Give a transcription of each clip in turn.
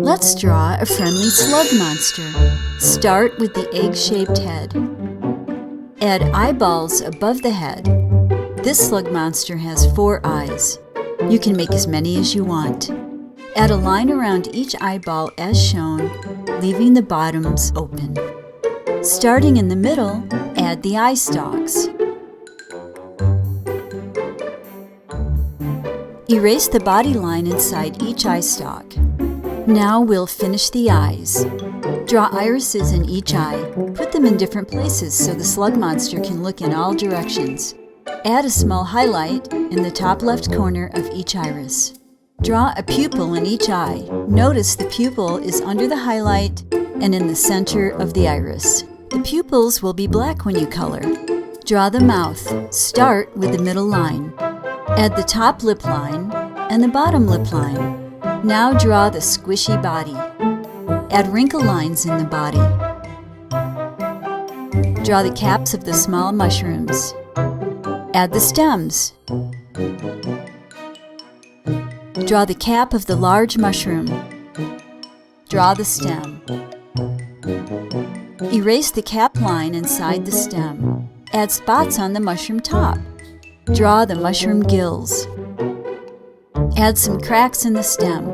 Let's draw a friendly slug monster. Start with the egg-shaped head. Add eyeballs above the head. This slug monster has 4 eyes. You can make as many as you want. Add a line around each eyeball as shown, leaving the bottoms open. Starting in the middle, add the eye stalks. Erase the body line inside each eye stalk. Now we'll finish the eyes. Draw irises in each eye. Put them in different places so the slug monster can look in all directions. Add a small highlight in the top left corner of each iris. Draw a pupil in each eye. Notice the pupil is under the highlight and in the center of the iris. The pupils will be black when you color. Draw the mouth. Start with the middle line. Add the top lip line and the bottom lip line. Now draw the squishy body. Add wrinkle lines in the body. Draw the caps of the small mushrooms. Add the stems. Draw the cap of the large mushroom. Draw the stem. Erase the cap line inside the stem. Add spots on the mushroom top. Draw the mushroom gills. Add some cracks in the stem.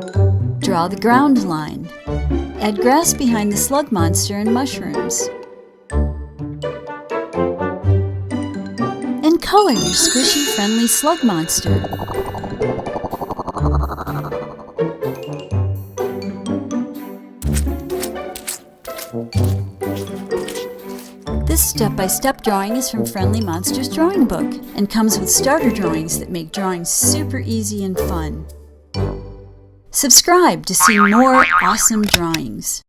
Draw the ground line. Add grass behind the slug monster and mushrooms. And color your squishy, friendly slug monster. This step-by-step drawing is from Friendly Monsters Drawing Book and comes with starter drawings that make drawing super easy and fun. Subscribe to see more awesome drawings.